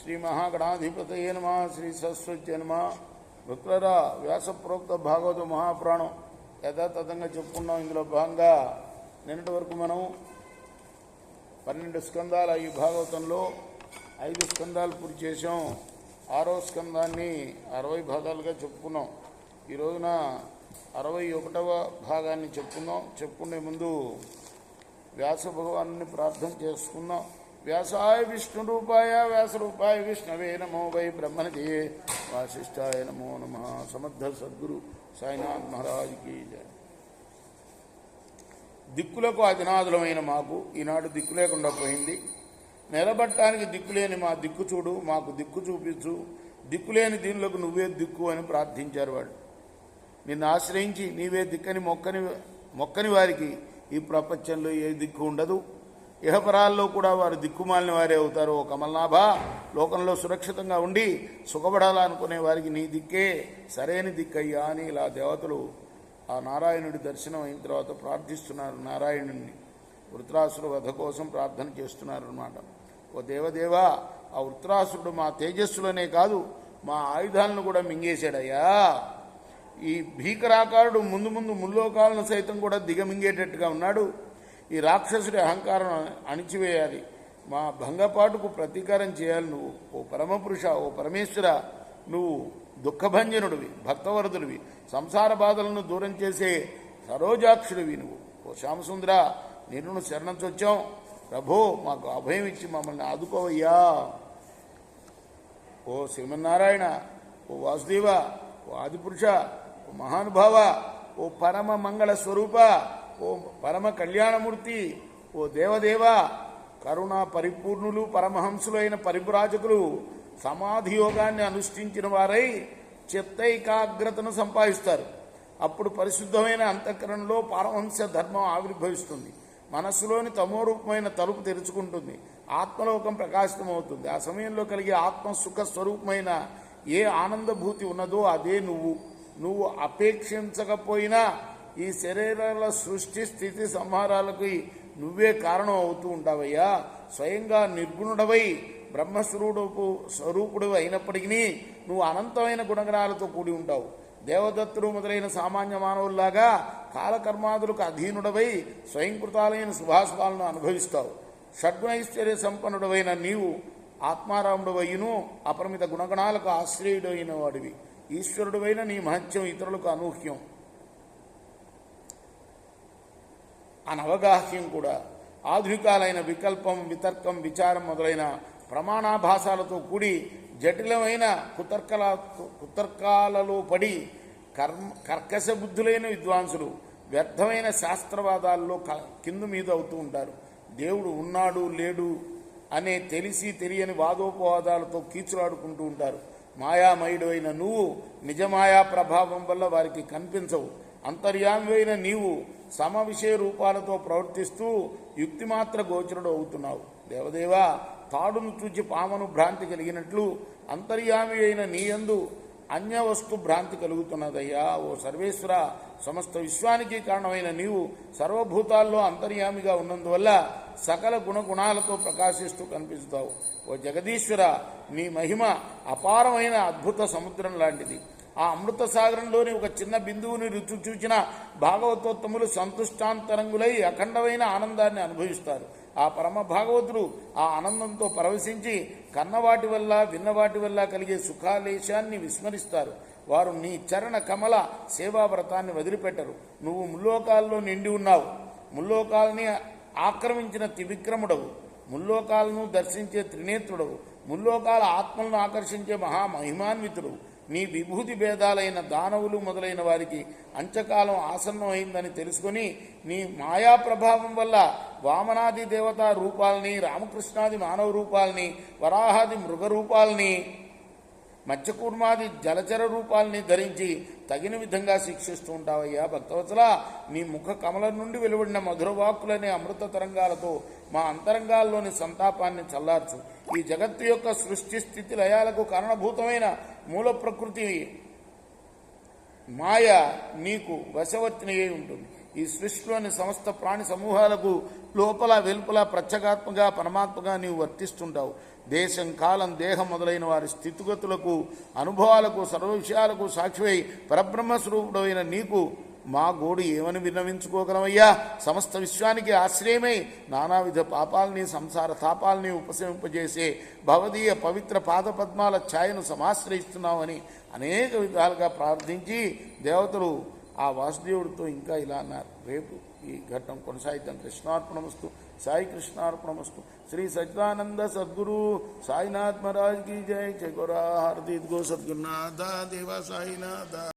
శ్రీ మహాగణాధిపతయే నమః. శ్రీ సరస్వతి నమః. భక్తులారా, వ్యాస ప్రోక్త భాగవత మహాపురాణం యథాతథంగా చెప్పుకున్నాం. ఇందులో భాగంగా నిన్నటి వరకు మనం 12 స్కందాల ఈ భాగవతంలో 5 స్కందాలు పూర్తి చేసాం. 6వ స్కందాన్ని 60 భాగాలుగా చెప్పుకున్నాం. ఈ రోజున 61వ భాగాన్ని చెప్పుకునే ముందు వ్యాస భగవాను ప్రార్థన చేసుకున్నాం. వ్యాసాయ విష్ణు రూపాయ వ్యాస రూపాయ విష్ణవే నమో వై బ్రహ్మణిదే వాసిష్ఠాయ నమో నమః. సమర్థ సద్గురు సాయినాథ్ మహారాజ్కి జయ. దిక్కులకు అధినాథులమైన మాకు ఈనాడు దిక్కు లేకుండా పోయింది. నిలబట్టడానికి దిక్కులేని మా దిక్కు చూడు, మాకు దిక్కు చూపించు, దిక్కులేని దీనిలోకి నువ్వే దిక్కు అని ప్రార్థించారు వాళ్ళు. నిన్ను ఆశ్రయించి నీవే దిక్కని మొక్కని వారికి ఈ ప్రపంచంలో ఏ దిక్కు ఉండదు. ఇహపరాల్లో కూడా వారు దిక్కుమాలిన వారే అవుతారు. ఓ కమల్నాభ, లోకంలో సురక్షితంగా ఉండి సుఖపడాలనుకునే వారికి నీ దిక్కే సరైన దిక్కయ్యా అని ఇలా దేవతలు ఆ నారాయణుడి దర్శనం అయిన తర్వాత ప్రార్థిస్తున్నారు. నారాయణుడిని వృత్రాసురు వధ కోసం ప్రార్థన చేస్తున్నారు అన్నమాట. ఓ దేవదేవా, ఆ వృత్రాసురుడు మా తేజస్సులనే కాదు మా ఆయుధాలను కూడా మింగేశాడయ్యా. ఈ భీకరాకారుడు ముందు ముల్లోకాలను సైతం కూడా దిగమింగేటట్టుగా ఉన్నాడు. ఈ రాక్షసుడి అహంకారం అణిచివేయాలి, మా భంగపాటుకు ప్రతీకారం చేయాలి. నువ్వు ఓ పరమపురుష, ఓ పరమేశ్వర, నువ్వు దుఃఖభంజనుడివి, భక్తవరదుడివి, సంసార బాధలను దూరం చేసే సరోజాక్షుడివి నువ్వు. ఓ శ్యామసుందర, నిన్ను శరణొచ్చాం ప్రభో, మాకు అభయం ఇచ్చి మమ్మల్ని ఆదుకోవయ్యా. ఓ శ్రీమన్నారాయణ, ఓ వాసుదేవ, ఓ ఆదిపురుష, ఓ మహానుభావ, ఓ పరమ మంగళ స్వరూప, ఓ పరమ కళ్యాణమూర్తి, ఓ దేవదేవ, కరుణా పరిపూర్ణులు పరమహంసులైన పరిపురాజకులు సమాధి యోగాన్ని అనుష్ఠించిన వారై చిత్తైకాగ్రతను సంపాదిస్తారు. అప్పుడు పరిశుద్ధమైన అంతఃకరణలో పారమహంస ధర్మం ఆవిర్భవిస్తుంది. మనస్సులోని తమోరూపమైన తలుపు తెరుచుకుంటుంది. ఆత్మలోకం ప్రకాశితమవుతుంది. ఆ సమయంలో కలిగే ఆత్మసుఖ స్వరూపమైన ఏ ఆనందభూతి ఉన్నదో అదే నువ్వు అపేక్షించకపోయినా ఈ శరీరాల సృష్టి స్థితి సంహారాలకి నువ్వే కారణం అవుతూ ఉంటావయ్యా. స్వయంగా నిర్గుణుడవై స్వరూపుడు అయినప్పటికీ నువ్వు అనంతమైన గుణగణాలతో కూడి ఉంటావు. దేవదత్తుడు మొదలైన సామాన్య మానవుల్లాగా కాలకర్మాదులకు అధీనుడవై స్వయంకృతాలైన శుభాశుభాలను అనుభవిస్తావు. షడ్గుణైశ్వర్య సంపన్నుడవైన నీవు ఆత్మారాముడవయ్యును అపరిమిత గుణగణాలకు ఆశ్రయుడైన వాడివి. ఈశ్వరుడువైన నీ మహత్యం ఇతరులకు అనూహ్యం, అనవగాహ్యం కూడా. ఆధునికాలైన వికల్పం, వితర్కం, విచారం మొదలైన ప్రమాణాభాసాలతో కూడి జటిలమైన కుతర్కాలలో పడి కర్కశ బుద్ధులైన విద్వాంసులు వ్యర్థమైన శాస్త్రవాదాల్లో కిందు మీద అవుతూ ఉంటారు. దేవుడు ఉన్నాడు లేడు అనే తెలిసి తెలియని వాదోపవాదాలతో కీచులాడుకుంటూ ఉంటారు. మాయామయుడు అయిన నువ్వు నిజమాయా ప్రభావం వల్ల వారికి కనిపించవు. అంతర్యామి అయిన నీవు సమ విషయ రూపాలతో ప్రవర్తిస్తూ యుక్తిమాత్ర గోచరుడు అవుతున్నావు. దేవదేవా, తాడును చూచి పామను భ్రాంతి కలిగినట్లు అంతర్యామి అయిన నీయందు అన్యవస్తు భ్రాంతి కలుగుతున్నదయ్యా. ఓ సర్వేశ్వర, సమస్త విశ్వానికి కారణమైన నీవు సర్వభూతాల్లో అంతర్యామిగా ఉన్నందువల్ల సకల గుణగుణాలతో ప్రకాశిస్తూ కనిపిస్తావు. ఓ జగదీశ్వర, నీ మహిమ అపారమైన అద్భుత సముద్రం లాంటిది. ఆ అమృత సాగరంలోని ఒక చిన్న బిందువుని రుచి చూచిన భాగవతోత్తములు సంతుష్టాంతరంగులై అఖండమైన ఆనందాన్ని అనుభవిస్తారు. ఆ పరమ భాగవతులు ఆ ఆనందంతో పరవశించి కన్నవాటి వల్ల విన్నవాటి వల్ల కలిగే సుఖాలేశాన్ని విస్మరిస్తారు. వారు నీ చరణ కమల సేవావ్రతాన్ని వదిలిపెట్టరు. నువ్వు ముల్లోకాల్లో నిండి ఉన్నావు. ముల్లోకాలని ఆక్రమించిన త్రివిక్రముడవు, ముల్లోకాలను దర్శించే త్రినేత్రుడవు, ముల్లోకాల ఆత్మలను ఆకర్షించే మహామహిమాన్వితుడు. నీ విభూతి భేదాలైన దానవులు మొదలైన వారికి అంత్యకాలం ఆసన్నమైందని తెలుసుకొని నీ మాయా ప్రభావం వల్ల వామనాది దేవతా రూపాలని, రామకృష్ణాది మానవ రూపాలని, వరాహాది మృగ రూపాలని, మత్స్యకూర్మాది జలచర రూపాలని ధరించి తగిన విధంగా శిక్షిస్తూ ఉంటావయ్యా. భక్తవత్సల, నీ ముఖ కమలం నుండి వెలువడిన మధురవాక్కులనే అమృత తరంగాలతో మా అంతరంగాల్లోని సంతాపాన్ని చల్లార్చు. ఈ జగత్తు యొక్క సృష్టి స్థితి లయాలకు కారణభూతమైన మూల ప్రకృతి మాయ నీకు వశవర్తిని అయి ఉంటుంది. ఈ సృష్టిలోని సమస్త ప్రాణి సమూహాలకు లోపల వెలుపల ప్రత్యేగాత్మగా పరమాత్మగా నీవు వర్తిస్తుంటావు. దేశం, కాలం, దేహం మొదలైన వారి స్థితిగతులకు, అనుభవాలకు, సర్వ విషయాలకు సాక్షివై పరబ్రహ్మస్వరూపుడైన నీకు మా గోడు ఏమని విన్నవించుకోగలమయ్యా? సమస్త విశ్వానికి ఆశ్రయమై నానావిధ పాపాలని, సంసార తాపాలని ఉపశమింపజేసే భవదీయ పవిత్ర పాదపద్మాల ఛాయను సమాశ్రయిస్తున్నామని అనేక విధాలుగా ప్రార్థించి దేవతలు ఆ వాసుదేవుడితో ఇంకా ఇలా అన్నారు. రేపు ఈ ఘట్టం కొనసాగిద్దాం. కృష్ణార్పణమస్తు. సాయి కృష్ణార్పణమస్తు. శ్రీ సచ్చిదానంద సద్గురు సాయినాథ్ మహారాజ్ की जय. जय गोरा हरदीप गो सद्गुरुनाथ देवा साईनाथ.